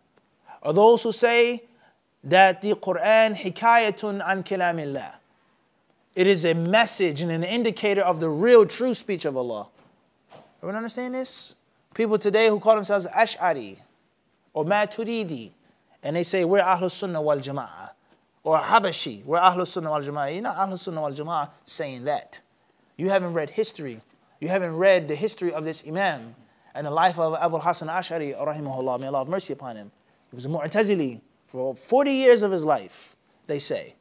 Or those who say that the Quran hikayatun an kalamillah. It is a message and an indicator of the real true speech of Allah. Everyone understand this? People today who call themselves Ash'ari or Maturidi, and they say we're Ahlus Sunnah wal Jama'ah, or Habashi, we're Ahlus Sunnah wal Jama'ah. You're not Ahlus Sunnah wal Jama'ah saying that. You haven't read history. You haven't read the history of this Imam and the life of Abu Hasan Ash'ari, rahimahullah, may Allah have mercy upon him. He was a Mu'tazili for 40 years of his life, they say.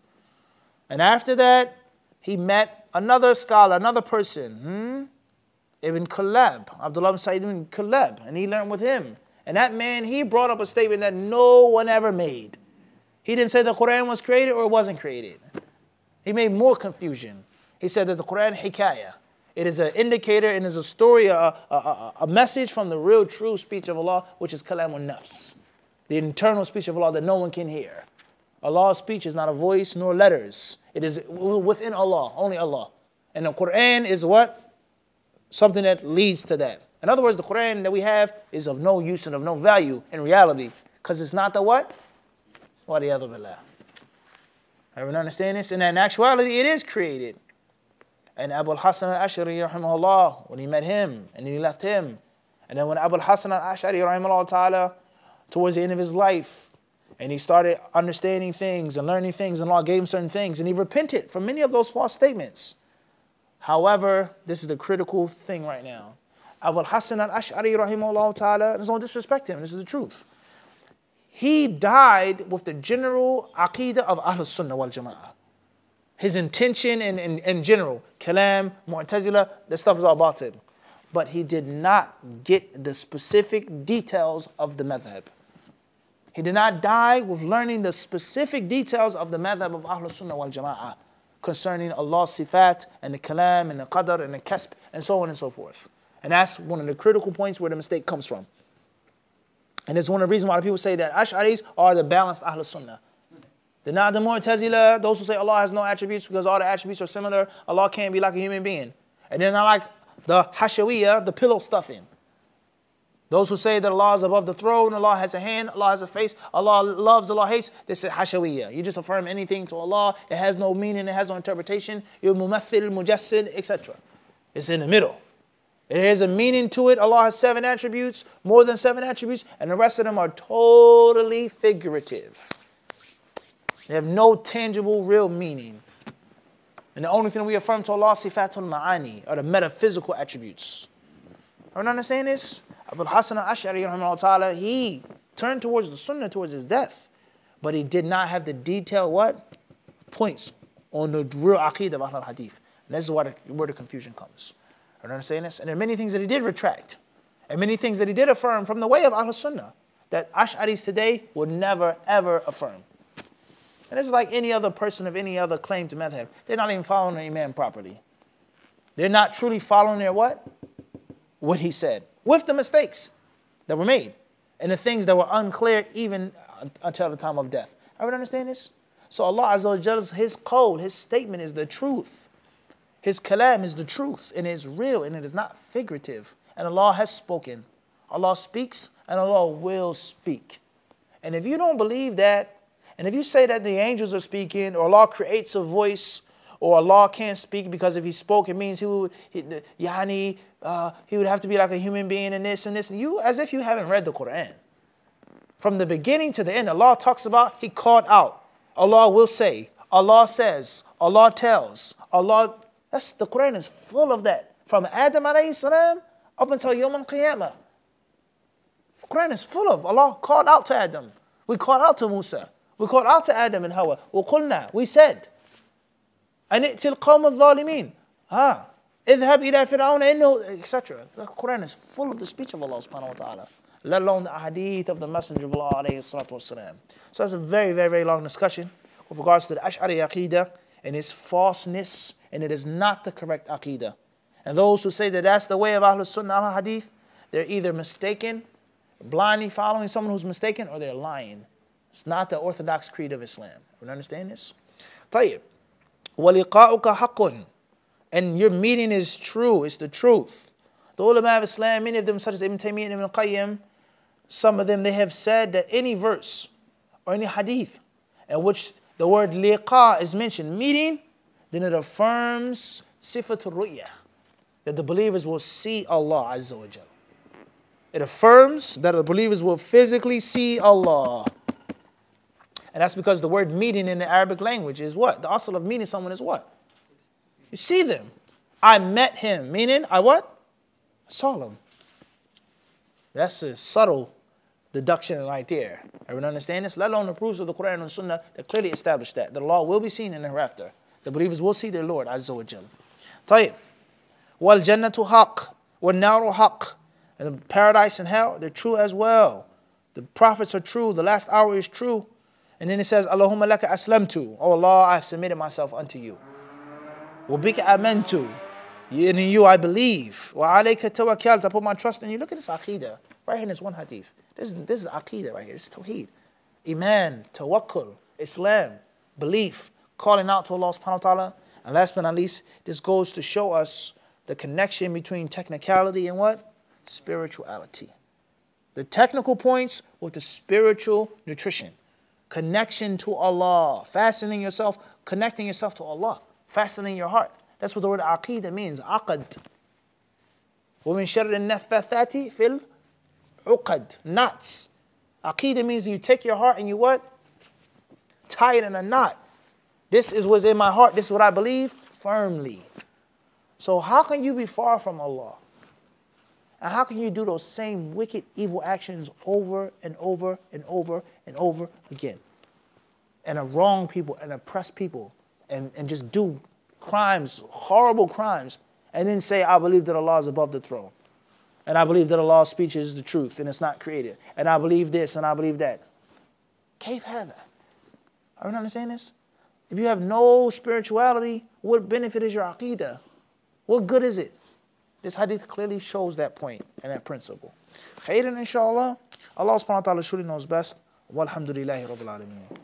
And after that, he met another scholar, another person, Ibn Kullab, Abdullah ibn Sa'id ibn Kullab, and he learned with him. And that man, he brought up a statement that no one ever made. He didn't say the Quran was created or it wasn't created. He made more confusion. He said that the Quran hikayah. It is an indicator and is a story, a message from the real true speech of Allah, which is kalamun nafs, the internal speech of Allah that no one can hear. Allah's speech is not a voice nor letters. It is within Allah, only Allah. And the Quran is what? Something that leads to that. In other words, the Quran that we have is of no use and of no value in reality, because it's not the what? Waliyadu billah. Everyone understand this? And in actuality, it is created. And Abu Hasan al-Ash'ari, rahimahullah, when he met him, and then he left him. And then when Abu Hasan al-Ash'ari, rahimahullah ta'ala, towards the end of his life, and he started understanding things and learning things, and Allah gave him certain things, and he repented from many of those false statements. However, this is the critical thing right now. Abu Hasan al-Ash'ari, rahimahullah ta'ala, there's no disrespect to him, this is the truth. He died with the general aqidah of Ahlus Sunnah wal Jama'ah. His intention in general, kalam, mu'tazila, that stuff is all about it. But he did not get the specific details of the madhab. He did not die with learning the specific details of the madhab of Ahlus Sunnah wal Jama'ah concerning Allah's sifat and the kalam and the qadr and the kasb and so on and so forth. And that's one of the critical points where the mistake comes from. And it's one of the reasons why people say that Ash'aris are the balanced Ahlus Sunnah. They're not the Mu'tazila, those who say Allah has no attributes because all the attributes are similar. Allah can't be like a human being. And they're not like the Hashawiyah, the pillow stuffing. Those who say that Allah is above the throne, Allah has a hand, Allah has a face, Allah loves, Allah hates, they say Hashawiyah. You just affirm anything to Allah, it has no meaning, it has no interpretation. You're Mumathil, Mujassid, etc. It's in the middle. There is a meaning to it. Allah has 7 attributes, more than 7 attributes, and the rest of them are totally figurative. They have no tangible, real meaning. And the only thing we affirm to Allah, sifatul ma'ani, are the metaphysical attributes. Everyone understand this? Abu Hasan al-Ash'ari, rahimahullah ta'ala, he turned towards the sunnah, towards his death. But he did not have the detailed what? Points on the real aqeedah of Ahlul Hadith. And this is where the confusion comes. Everyone understand this? And there are many things that he did retract. And many things that he did affirm from the way of Ahlul Sunnah that Ash'aris today would never, ever affirm. And it's like any other person of any other claim to madhab. They're not even following the Imam properly. They're not truly following their what? What he said. With the mistakes that were made. And the things that were unclear even until the time of death. Everyone understand this? So Allah Azza wa Jalla, His code, His statement is the truth. His kalam is the truth. And it is real and it is not figurative. And Allah has spoken. Allah speaks and Allah will speak. And if you don't believe that, and if you say that the angels are speaking, or Allah creates a voice, or Allah can't speak because if He spoke, it means He would have to be like a human being and this and this. And you, as if you haven't read the Quran. From the beginning to the end, Allah talks about, He called out. Allah will say, Allah says, Allah tells, Allah. The Quran is full of that. From Adam alayhi salam up until Yawm al-Qiyamah. Quran is full of. Allah called out to Adam. We called out to Musa. We called out to Adam and Hawa. وَقُلْنَا, we said, أَنِ ائْتِ الْقَوْمَ الظَّالِمِينَ اذهب إلى فرعون إنه, etc. The Quran is full of the speech of Allah subhanahu wa ta'ala, let alone the hadith of the Messenger of Allah alayhi salatu wasalam. So that's a very, very, very long discussion with regards to the Ash'ari Aqidah and its falseness, and it is not the correct Aqidah. And those who say that that's the way of Ahlul Sunnah al Hadith, they're either mistaken, blindly following someone who's mistaken, or they're lying. It's not the orthodox creed of Islam. You understand this? طيب. وَلِقَاؤُكَ حَقٌّ, and your meeting is true, it's the truth. The ulama of Islam, many of them such as Ibn Taymiyyah and Ibn Qayyim, some of them, they have said that any verse or any hadith in which the word liqa is mentioned, meeting, then it affirms sifatul ru'ya, that the believers will see Allah Azza wa Jal. It affirms that the believers will physically see Allah. And that's because the word meeting in the Arabic language is what? The asl of meeting someone is what? You see them. I met him, meaning I what? I saw him. That's a subtle deduction right there. Everyone understand this? Let alone the proofs of the Quran and Sunnah that clearly establish that Allah will be seen in the hereafter. The believers will see their Lord Azza wa Jal. طيب. وَالْجَنَّةُ حَقٌّ وَالنَّارُ حَقٌّ, and the paradise and hell, they're true as well. The prophets are true. The last hour is true. And then it says, Allahumma laka aslamtu. Oh Allah, I have submitted myself unto you. وَبِكَ آمَنْتُ, in you I believe. وَعَلَيْكَ تَوَكَّلْتُ, I put my trust in you. Look at this aqidah. Right here in this one hadith. This is aqidah right here. This is tawheed. Iman, tawakkul, Islam, belief, calling out to Allah subhanahu wa ta'ala. And last but not least, this goes to show us the connection between technicality and what? Spirituality. The technical points with the spiritual nutrition. Connection to Allah. Fastening yourself, connecting yourself to Allah. Fastening your heart. That's what the word aqidah means. Aqad. وَمِن شَرِّ النَّفَّثَاتِ فِي الْعُقَدِ, knots. Aqidah means you take your heart and you what? Tie it in a knot. This is what's in my heart. This is what I believe firmly. So how can you be far from Allah? And how can you do those same wicked, evil actions over and over and over and over again? And wrong people and oppress people and just do crimes, horrible crimes, and then say, I believe that Allah is above the throne. And I believe that Allah's speech is the truth and it's not created. And I believe this and I believe that. كيف هذا? Are you understand this? If you have no spirituality, what benefit is your aqidah? What good is it? This hadith clearly shows that point and that principle. Khairan inshallah. Allah subhanahu wa ta'ala surely knows best. Walhamdulillahi rabbil alameen.